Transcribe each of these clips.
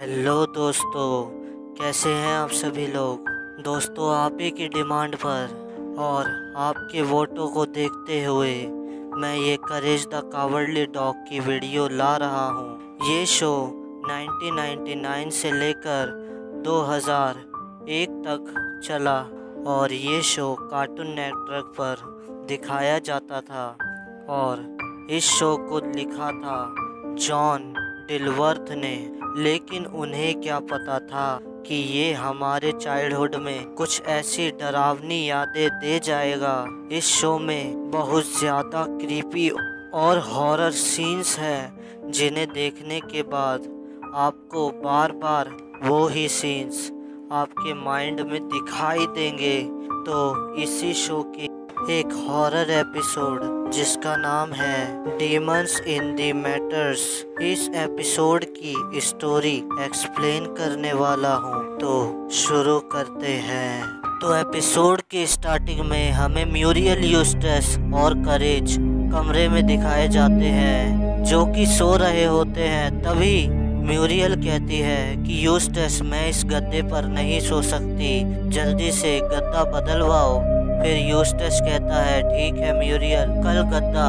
Hello दोस्तों, कैसे हैं आप सभी लोग। दोस्तों, आप ही की डिमांड पर और आपके वोटों को देखते हुए मैं ये करेज द कावर्डली डॉग की वीडियो ला रहा हूँ। ये शो 1999 से लेकर 2001 तक चला और ये शो कार्टून नेटवर्क पर दिखाया जाता था और इस शो को लिखा था जॉन डिलवर्थ ने। लेकिन उन्हें क्या पता था कि ये हमारे चाइल्डहुड में कुछ ऐसी डरावनी यादें दे जाएगा। इस शो में बहुत ज़्यादा क्रीपी और हॉरर सीन्स हैं जिन्हें देखने के बाद आपको बार बार वो ही सीन्स आपके माइंड में दिखाई देंगे। तो इसी शो की एक हॉरर एपिसोड जिसका नाम है डीमंस इन द मैटर्स, इस एपिसोड की स्टोरी एक्सप्लेन करने वाला हूँ। तो शुरू करते हैं। तो एपिसोड के स्टार्टिंग में हमें म्यूरियल, यूस्टस और करेज कमरे में दिखाए जाते हैं जो कि सो रहे होते हैं। तभी म्यूरियल कहती है कि यूस्टस, मैं इस गद्दे पर नहीं सो सकती, जल्दी से गद्दा बदलवाओ। फिर यूस्टस कहता है ठीक है म्यूरियल, कल गद्दा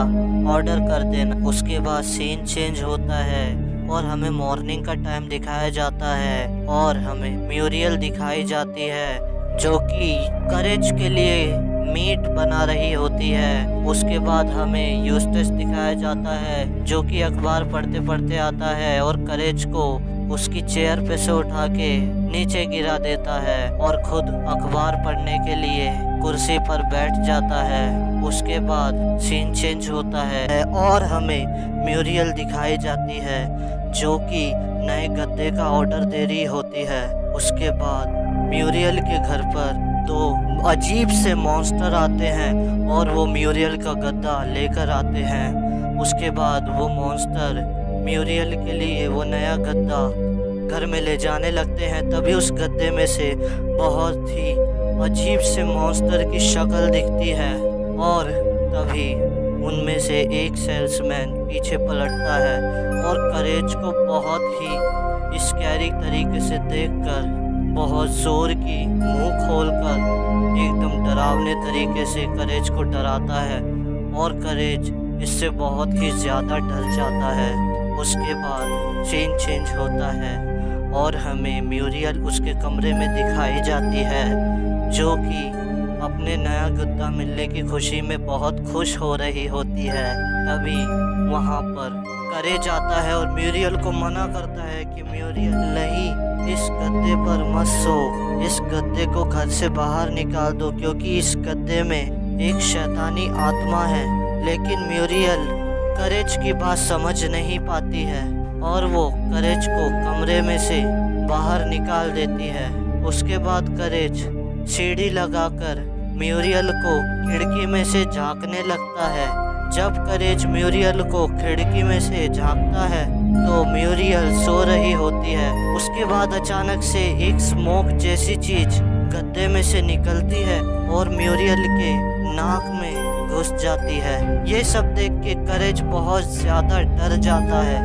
ऑर्डर कर देना। उसके बाद सीन चेंज होता है और हमें मॉर्निंग का टाइम दिखाया जाता है और हमें म्यूरियल दिखाई जाती है जो कि करेज के लिए मीट बना रही होती है। उसके बाद हमें यूस्टस दिखाया जाता है जो कि अखबार पढ़ते पढ़ते आता है और करेज को उसकी चेयर पे से उठा के नीचे गिरा देता है और खुद अखबार पढ़ने के लिए कुर्सी पर बैठ जाता है। उसके बाद सीन चेंज होता है और हमें म्यूरियल दिखाई जाती है जो कि नए गद्दे का ऑर्डर दे रही होती है। उसके बाद म्यूरियल के घर पर दो अजीब से मॉन्स्टर आते हैं और वो म्यूरियल का गद्दा लेकर आते हैं। उसके बाद वो मॉन्स्टर म्यूरियल के लिए वो नया गद्दा घर में ले जाने लगते हैं। तभी उस गद्दे में से बहुत ही अजीब से मॉन्स्टर की शक्ल दिखती है और तभी उनमें से एक सेल्समैन पीछे पलटता है और करेज को बहुत ही स्कैरी तरीके से देखकर बहुत ज़ोर की मुंह खोलकर एकदम डरावने तरीके से करेज को डराता है और करेज इससे बहुत ही ज़्यादा डर जाता है। उसके बाद सीन चेंज होता है और हमें म्यूरियल उसके कमरे में दिखाई जाती है जो कि अपने नया गद्दा मिलने की खुशी में बहुत खुश हो रही होती है। तभी वहाँ पर करेज आता है और म्यूरियल को मना करता है कि म्यूरियल नहीं, इस गद्दे पर मत सो, इस गद्दे को घर से बाहर निकाल दो क्योंकि इस गद्दे में एक शैतानी आत्मा है। लेकिन म्यूरियल करेज की बात समझ नहीं पाती है और वो करेज को कमरे में से बाहर निकाल देती है। उसके बाद करेज सीढ़ी लगाकर म्यूरियल को खिड़की में से झांकने लगता है। जब करेज म्यूरियल को खिड़की में से झांकता है तो म्यूरियल सो रही होती है। उसके बाद अचानक से एक स्मोक जैसी चीज गद्दे में से निकलती है और म्यूरियल के नाक में घुस जाती है। ये सब देख के करेज बहुत ज़्यादा डर जाता है।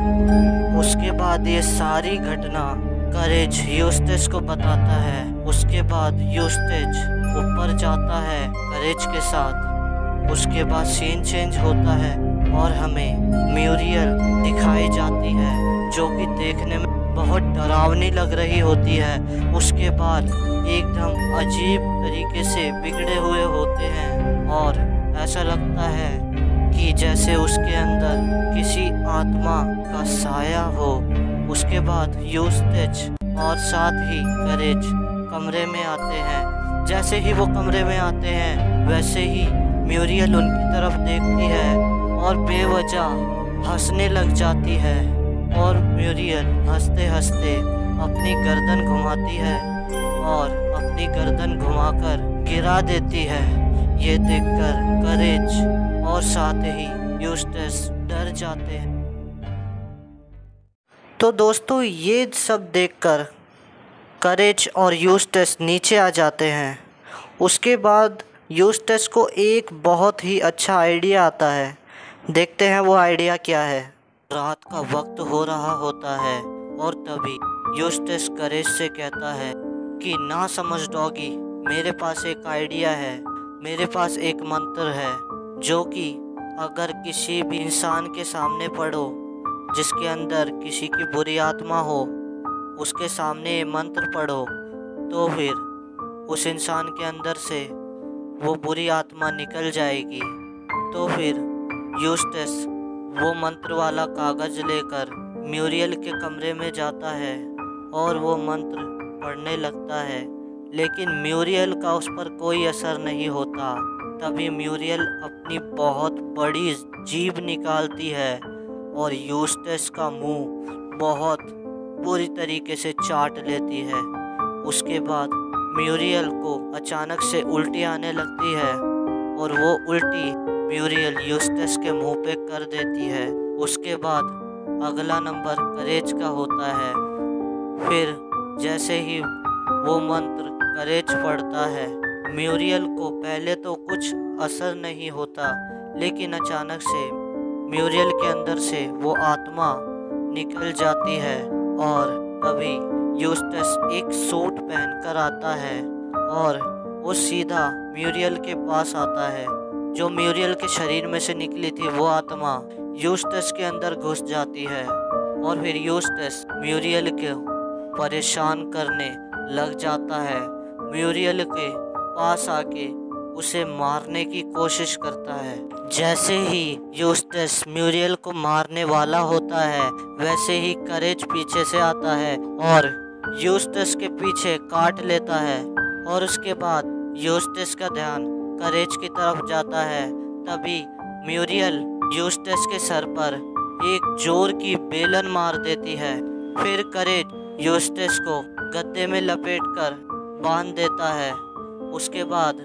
उसके बाद ये सारी घटना करेज यूस्टस को बताता है। उसके बाद यूस्टस ऊपर जाता है करेज के साथ। उसके बाद सीन चेंज होता है और हमें म्यूरियल दिखाई जाती है जो कि देखने में बहुत डरावनी लग रही होती है। उसके बाद एकदम अजीब तरीके से बिगड़े हुए होते हैं और ऐसा लगता है कि जैसे उसके अंदर किसी आत्मा का साया हो। उसके बाद यूस्टस और साथ ही करेज कमरे में आते हैं। जैसे ही वो कमरे में आते हैं वैसे ही म्यूरियल उनकी तरफ देखती है और बेवजह हंसने लग जाती है और म्यूरियल हंसते हंसते अपनी गर्दन घुमाती है और अपनी गर्दन घुमाकर गिरा देती है। ये देखकर करेज और साथ ही यूस्टस डर जाते हैं। तो दोस्तों, ये सब देखकर करेज और यूस्टस नीचे आ जाते हैं। उसके बाद यूस्टस को एक बहुत ही अच्छा आइडिया आता है। देखते हैं वो आइडिया क्या है। रात का वक्त हो रहा होता है और तभी यूस्टस करेज से कहता है कि ना समझ डॉगी, मेरे पास एक आइडिया है, मेरे पास एक मंत्र है जो कि अगर किसी भी इंसान के सामने पढ़ो जिसके अंदर किसी की बुरी आत्मा हो, उसके सामने ये मंत्र पढ़ो तो फिर उस इंसान के अंदर से वो बुरी आत्मा निकल जाएगी। तो फिर यूस्टस वो मंत्र वाला कागज़ लेकर म्यूरियल के कमरे में जाता है और वो मंत्र पढ़ने लगता है, लेकिन म्यूरियल का उस पर कोई असर नहीं होता। तभी म्यूरियल अपनी बहुत बड़ी जीभ निकालती है और यूस्टस का मुंह बहुत बुरी तरीके से चाट लेती है। उसके बाद म्यूरियल को अचानक से उल्टी आने लगती है और वो उल्टी म्यूरियल यूस्टस के मुंह पे कर देती है। उसके बाद अगला नंबर करेज का होता है। फिर जैसे ही वो मंत्र करेज पढ़ता है, म्यूरियल को पहले तो कुछ असर नहीं होता, लेकिन अचानक से म्यूरियल के अंदर से वो आत्मा निकल जाती है और तभी यूस्टस एक सूट पहनकर आता है और वो सीधा म्यूरियल के पास आता है। जो म्यूरियल के शरीर में से निकली थी वो आत्मा यूस्टस के अंदर घुस जाती है और फिर यूस्टस म्यूरियल को परेशान करने लग जाता है। म्यूरियल के पास आके उसे मारने की कोशिश करता है। जैसे ही यूस्टस म्यूरियल को मारने वाला होता है, वैसे ही करेज पीछे से आता है और यूस्टस के पीछे काट लेता है और उसके बाद यूस्टस का ध्यान करेज की तरफ जाता है। तभी म्यूरियल यूस्टस के सर पर एक जोर की बेलन मार देती है। फिर करेज यूस्टस को गद्दे में लपेटकर बांध देता है। उसके बाद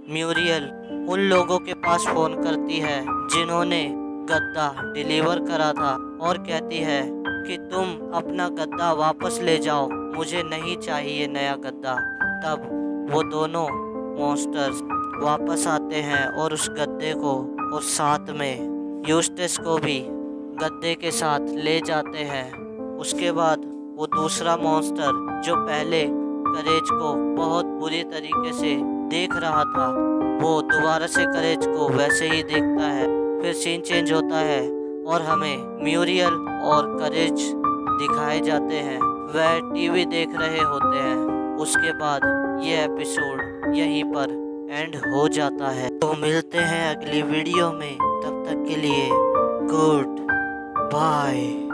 म्यूरियल उन लोगों के पास फ़ोन करती है जिन्होंने गद्दा डिलीवर करा था और कहती है कि तुम अपना गद्दा वापस ले जाओ, मुझे नहीं चाहिए नया गद्दा। तब वो दोनों मॉन्स्टर्स वापस आते हैं और उस गद्दे को और साथ में यूस्टस को भी गद्दे के साथ ले जाते हैं। उसके बाद वो दूसरा मॉन्स्टर जो पहले करेज को बहुत बुरी तरीके से देख रहा था, वो दोबारा से करेज को वैसे ही देखता है। फिर सीन चेंज होता है और हमें म्यूरियल और करेज दिखाए जाते हैं, वह टीवी देख रहे होते हैं। उसके बाद ये एपिसोड यहीं पर एंड हो जाता है। तो मिलते हैं अगली वीडियो में, तब तक के लिए गुड बाय।